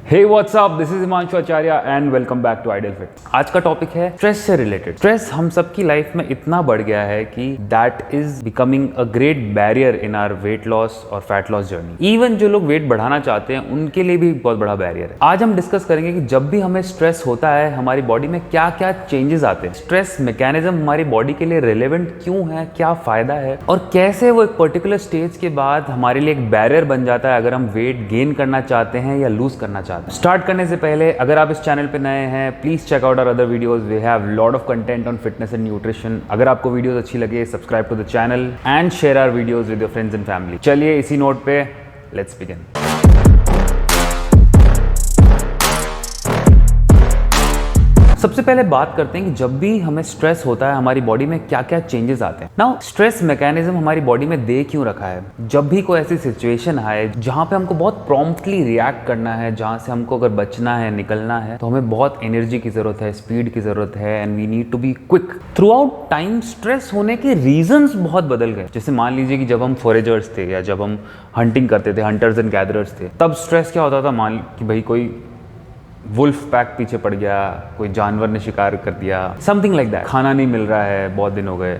Hey what's up, this is Himanshu Acharya and welcome back to ideal fit. आज का topic है stress से related. Stress हम सबकी लाइफ में इतना बढ़ गया है कि that is becoming a great barrier in our weight loss और फैट लॉस जर्नी। इवन जो लोग वेट बढ़ाना चाहते हैं उनके लिए भी बहुत बड़ा बैरियर है। आज हम डिस्कस करेंगे कि जब भी हमें स्ट्रेस होता है हमारी बॉडी में क्या क्या चेंजेस आते हैं, स्ट्रेस मैकेनिज्म हमारी बॉडी के लिए रिलेवेंट क्यों है, क्या फायदा है और कैसे वो एक पर्टिकुलर स्टेज के बाद हमारे लिए एक बैरियर बन जाता है अगर हम वेट गेन करना चाहते हैं या लूज करना चाहते हैं। स्टार्ट करने से पहले अगर आप इस चैनल पे नए हैं, please check out our other videos. We have lot of content on fitness and nutrition. अगर आपको वीडियोस अच्छी लगे, subscribe to the channel and share our videos with your friends and family. चलिए इसी नोट पे लेट्स बिगिन। सबसे पहले बात करते हैं कि जब भी हमें स्ट्रेस होता है हमारी बॉडी में क्या क्या चेंजेस आते हैं। नाउ स्ट्रेस मैकेनिज्म हमारी बॉडी में दे क्यों रखा है? जब भी कोई ऐसी सिचुएशन आए जहां पे हमको बहुत प्रॉम्प्टली रिएक्ट करना है, जहां से हमको अगर बचना है, निकलना है, तो हमें बहुत एनर्जी की जरूरत है, स्पीड की जरूरत है and we need to be quick. Throughout time stress होने के रीजंस बहुत बदल गए। जैसे मान लीजिए कि जब हम फॉरेजर्स थे या जब हम हंटिंग करते थे, हंटर्स एंड गैदरर्स थे, तब स्ट्रेस क्या होता था? मान कि भाई कोई वुल्फ पैक पीछे पड़ गया, कोई जानवर ने शिकार कर दिया, समथिंग लाइक दैट। खाना नहीं मिल रहा है, बहुत दिन हो गए,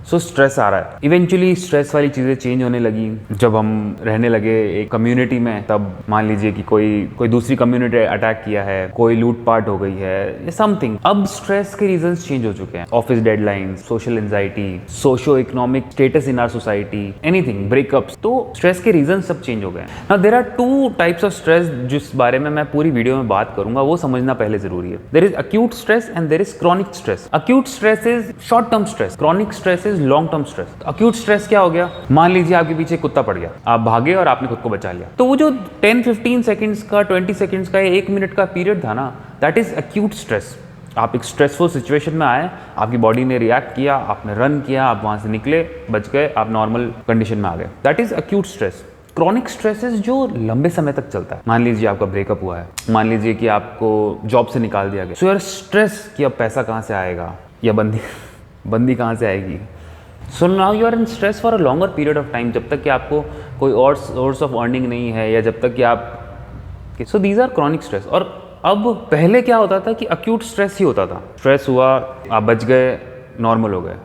सो स्ट्रेस आ रहा है। इवेंचुअली स्ट्रेस वाली चीज़ें चेंज होने लगी जब हम रहने लगे एक कम्युनिटी में। तब मान लीजिए कि कोई दूसरी कम्युनिटी अटैक किया है, कोई लूटपाट हो गई है, समथिंग। अब स्ट्रेस के रीजंस चेंज हो चुके हैं। Office deadlines, social anxiety, socio economic status in our society, anything, breakups. तो स्ट्रेस के रीजन सब चेंज हो गए। Now there are two types of stress जिस बारे में मैं पूरी वीडियो में बात करूंगा, वो समझना पहले जरूरी है। There is acute stress and there is chronic stress. Acute stress is short term stress, chronic stress is long term stress. Acute stress क्या हो गया? मान लीजिए आपके पीछे कुत्ता पड़ गया, आप भागे और आपने खुद को बचा लिया, तो वो जो 10-15 सेकंड्स का, 20 सेकंड्स का, 1 मिनट का पीरियड था ना, दैट इज अक्यूट स्ट्रेस। आप एक स्ट्रेसफुल सिचुएशन में आए, आपकी बॉडी ने रिएक्ट किया, आपने रन किया, आप वहां से निकले, बच गए, आप नॉर्मल कंडीशन में आ गए, that is acute stress. Chronic stresses जो लंबे समय तक चलता है। मान लीजिए आपका ब्रेकअप हुआ है, मान लीजिए कि आपको जॉब से निकाल दिया गया, सो यार स्ट्रेस कि अब पैसा कहाँ से आएगा या बंदी कहाँ से आएगी। So now you are in stress for a longer period of time, जब तक कि आपको कोई और सोर्स ऑफ अर्निंग नहीं है या जब तक कि आप, so these are chronic stress. और अब पहले क्या होता था कि अक्यूट स्ट्रेस ही होता था, स्ट्रेस हुआ, आप बच गए, नॉर्मल हो गए।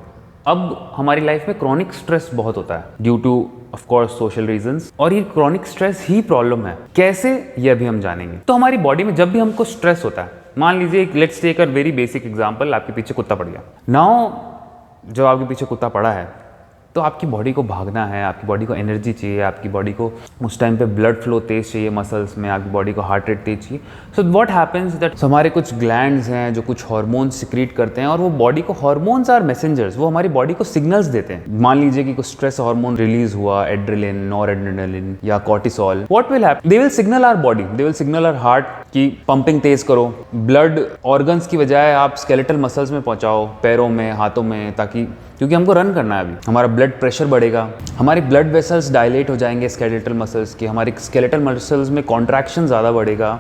अब हमारी लाइफ में क्रॉनिक स्ट्रेस बहुत होता है due two of course social reasons, और ये क्रॉनिक स्ट्रेस ही प्रॉब्लम है। कैसे, ये अभी हम जानेंगे। तो हमारी बॉडी में जब भी हमको स्ट्रेस होता है, मान लीजिए let's take a very basic example, आपके पीछे कुत्ता पड़ गया। नाउ जब आपके पीछे कुत्ता पड़ा है तो आपकी बॉडी को भागना है, आपकी बॉडी को एनर्जी चाहिए, आपकी बॉडी को उस टाइम पे ब्लड फ्लो तेज चाहिए मसल्स में, आपकी बॉडी को हार्ट रेट तेज चाहिए। सो व्हाट हैपेंस दैट हमारे कुछ ग्लैंड्स हैं जो कुछ हार्मोन्स सिक्रीट करते हैं, और वो बॉडी को, हार्मोन्स आर मैसेंजर्स, वो हमारी बॉडी को सिग्नल्स देते हैं। मान लीजिए कि कुछ स्ट्रेस हार्मोन रिलीज हुआ, एड्रेलिन, नॉरएड्रेनालिन या cortisol, what will happen? They will signal our body, they will signal our heart की पंपिंग तेज करो, ब्लड ऑर्गन्स की बजाय आप स्केलेटल मसल्स में पहुंचाओ, पैरों में, हाथों में, ताकि, क्योंकि हमको रन करना है अभी, हमारा ब्लड प्रेशर बढ़ेगा, हमारे ब्लड वेसल्स डायलेट हो जाएंगे स्केलेटल मसल्स के, हमारे स्केलेटल मसल्स में कॉन्ट्रैक्शन ज़्यादा बढ़ेगा।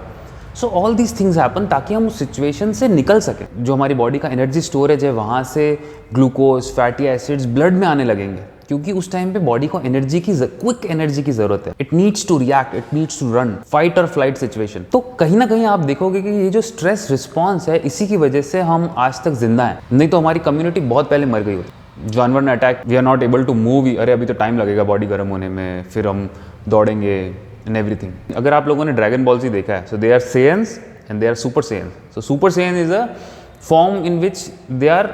So all these things happen ताकि हम उस सिचुएशन से निकल सकें। जो हमारी बॉडी का एनर्जी स्टोरेज है वहाँ से ग्लूकोज, फैटी एसिड्स ब्लड में आने लगेंगे, क्योंकि उस टाइम पे बॉडी को एनर्जी की, क्विक एनर्जी की जरूरत है। It needs to react, it needs to run, fight और फ्लाइट सिचुएशन। तो कहीं ना कहीं आप देखोगे कि ये जो स्ट्रेस रिस्पॉन्स है, इसी की वजह से हम आज तक जिंदा हैं, नहीं तो हमारी कम्युनिटी बहुत पहले मर गई होती। जानवर ने attack, we are not able to move, अरे अभी तो टाइम लगेगा बॉडी गर्म होने में, फिर हम दौड़ेंगे एंड एवरीथिंग। अगर आप लोगों ने ड्रैगन बॉल जी देखा है, so they are Saiyans and they are super Saiyans. So super Saiyan is a form in which they are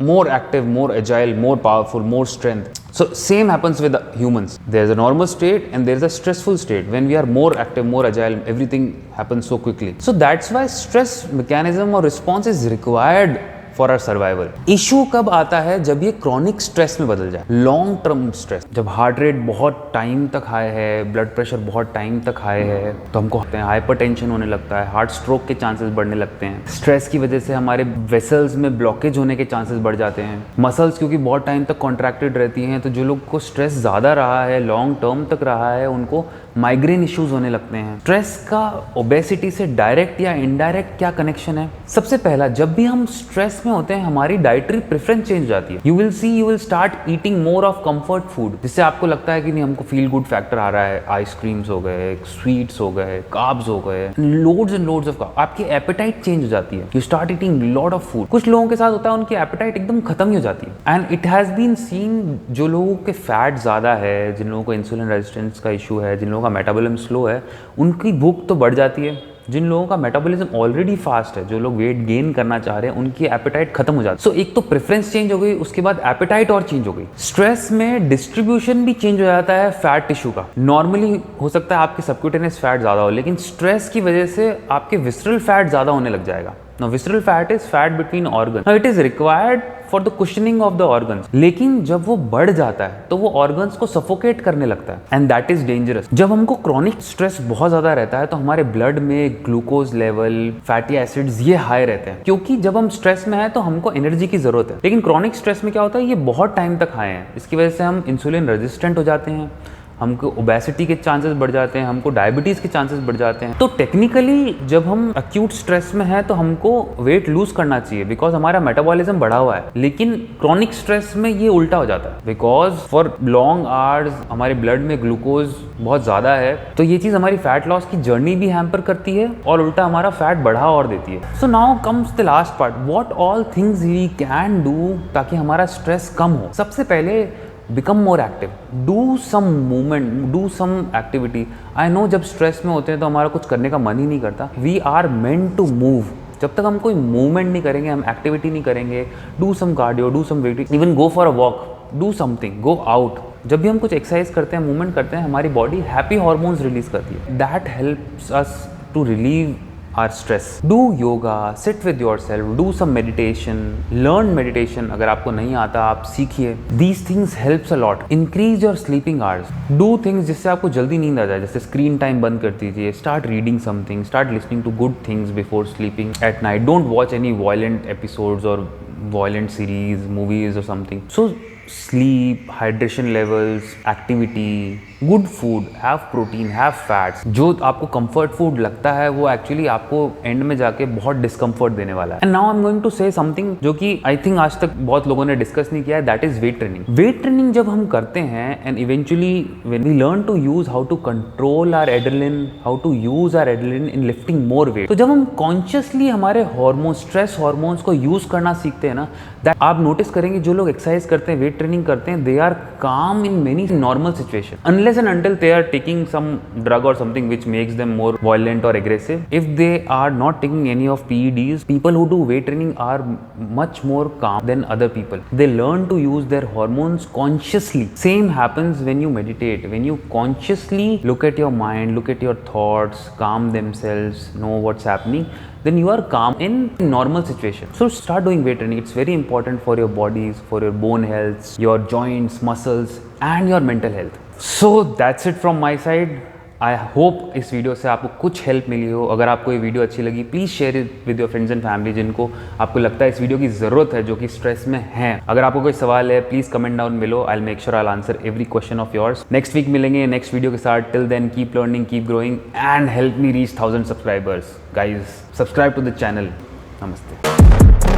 more active, more agile, more powerful, more strength. So same happens with the humans. There's a normal state and there's a stressful state. When we are more active, more agile, everything happens so quickly. So that's why stress mechanism or response is required for our survival. Issue कब आता है? जब ये chronic stress में बदल जाए, long term stress. जब heart rate बहुत टाइम तक हाई है, ब्लड प्रेशर बहुत टाइम तक हाई है, तो हमको हाइपरटेंशन होने लगता है, हार्ट स्ट्रोक के चांसेस बढ़ने लगते हैं। स्ट्रेस की वजह से हमारे वेसल्स में ब्लॉकेज होने के चांसेस बढ़ जाते हैं। मसल्स क्योंकि बहुत टाइम तक कॉन्ट्रैक्टेड रहती हैं, तो जो लोग को स्ट्रेस ज़्यादा रहा है, लॉन्ग टर्म तक रहा है, उनको माइग्रेन इश्यूज होने लगते हैं। स्ट्रेस का ओबेसिटी से डायरेक्ट या इनडायरेक्ट क्या कनेक्शन है? सबसे पहला, जब भी हम स्ट्रेस में होते हैं हमारी डाइटरी प्रेफरेंस चेंज हो जाती है। You will start eating more of comfort food, जिससे आपको लगता है कि नहीं हमको फील गुड फैक्टर आ रहा है। आइसक्रीम्स हो गए, स्वीट्स हो गए, कार्ब्स हो गए, loads and loads of carbs. आपकी एपेटाइट चेंज हो जाती है। You start eating lot of food. कुछ लोगों के साथ होता है उनकी एपेटाइट एकदम खत्म ही हो जाती है। And it has been seen, जो लोगों के फैट ज़्यादा है, जिन लोगों को इंसुलिन रेजिस्टेंस का इशू है, जिन लोगों का मेटाबॉलिज्म स्लो है, उनकी भूख तो बढ़ जाती है। जिन लोगों का मेटाबॉलिज्म ऑलरेडी फास्ट है, जो लोग वेट गेन करना चाह रहे हैं, उनकी एपेटाइट खत्म हो जाती है। सो एक तो प्रेफरेंस चेंज हो गई, उसके बाद एपेटाइट और चेंज हो गई। स्ट्रेस में डिस्ट्रीब्यूशन भी चेंज हो जाता है फैट टिश्यू का। नॉर्मली हो सकता है आपकी सबक्यूटेनियस फैट ज़्यादा हो, लेकिन स्ट्रेस की वजह से आपके विसरल फैट ज़्यादा होने लग जाएगा। Now, visceral fat is fat between organs. Now, it is required for the cushioning of the organs. लेकिन जब वो बढ़ जाता है तो वो organs को suffocate करने लगता है, and that is dangerous. जब हमको chronic stress बहुत ज़्यादा रहता है तो हमारे blood में ग्लूकोज लेवल, फैटी एसिड्स ये हाई रहते हैं, क्योंकि जब हम स्ट्रेस में हैं तो हमको एनर्जी की जरूरत है। लेकिन chronic stress में क्या होता है, ये बहुत टाइम तक हाई है। इसकी वजह से हम इंसुलिन रेजिस्टेंट हो जाते हैं, हमको ओबेसिटी के चांसेस बढ़ जाते हैं, हमको डायबिटीज़ के चांसेस बढ़ जाते हैं। तो टेक्निकली जब हम अक्यूट स्ट्रेस में हैं तो हमको वेट लूज करना चाहिए, बिकॉज हमारा मेटाबॉलिज्म बढ़ा हुआ है। लेकिन क्रॉनिक स्ट्रेस में ये उल्टा हो जाता है, बिकॉज फॉर लॉन्ग आवर्स हमारे ब्लड में ग्लूकोज बहुत ज़्यादा है, तो ये चीज़ हमारी फैट लॉस की जर्नी भी हैम्पर करती है और उल्टा हमारा फैट बढ़ा और देती है। So now comes the last part, what all things we can do ताकि हमारा स्ट्रेस कम हो। सबसे पहले become more active, do some movement, do some activity. I know जब स्ट्रेस में होते हैं तो हमारा कुछ करने का मन ही नहीं करता। We are meant to move. जब तक हम कोई मूवमेंट नहीं करेंगे, हम एक्टिविटी नहीं करेंगे, do some cardio, do some weighting, even go for a walk, do something, go out. जब भी हम कुछ एक्सरसाइज करते हैं, मूवमेंट करते हैं, हमारी बॉडी हैप्पी हार्मोन्स रिलीज करती है। That helps us to relieve our stress. Do yoga, sit with yourself, do some meditation, learn meditation. अगर आपको नहीं आता आप सीखिए। These things helps a lot. Increase your sleeping hours. Do things जिससे आपको जल्दी नींद आ जाए, जैसे स्क्रीन टाइम बंद कर दीजिए, start reading something, start listening to good things before sleeping at night. Don't watch any violent episodes or violent series, movies or something. So sleep, hydration levels, activity, good food, have protein, have fats. जो आपको comfort food लगता है वो actually आपको end में जाके बहुत discomfort देने वाला है। And now I'm going to say something जो कि I think आज तक बहुत लोगों ने discuss नहीं किया है, that is weight training. Weight training जब हम करते हैं and eventually when we learn to use how to control our adrenaline, how to use our adrenaline in lifting more weight, तो जब हम consciously हमारे hormones, stress hormones को use करना सीखते हैं ना, that आप notice करेंगे जो लोग exercise करते हैं, weight training करते हैं, they are calm in many normal situations. Unless and until they are taking some drug or something which makes them more violent or aggressive. If they are not taking any of PEDs, people who do weight training are much more calm than other people. They learn to use their hormones consciously. Same happens when you meditate. When you consciously look at your mind, look at your thoughts, calm themselves, know what's happening, then you are calm in normal situation. So start doing weight training. It's very important for your bodies, for your bone health, your joints, muscles and your mental health. So that's it from my side. I hope इस video से आपको कुछ help मिली हो। अगर आपको ये video अच्छी लगी please share it with your friends and family जिनको आपको लगता है इस वीडियो की ज़रूरत है, जो कि स्ट्रेस में हैं। अगर आपको कोई सवाल है please comment down below, I will make sure I will answer every question of yours. Next week मिलेंगे नेक्स्ट वीडियो के साथ। Till then keep learning, keep growing and help me reach 1000 subscribers. Guys subscribe to the channel. नमस्ते।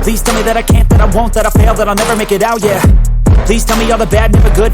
Please tell me that I can't, that I won't, that I fail, that I'll never make it out, yeah. Please tell me all the bad, never good.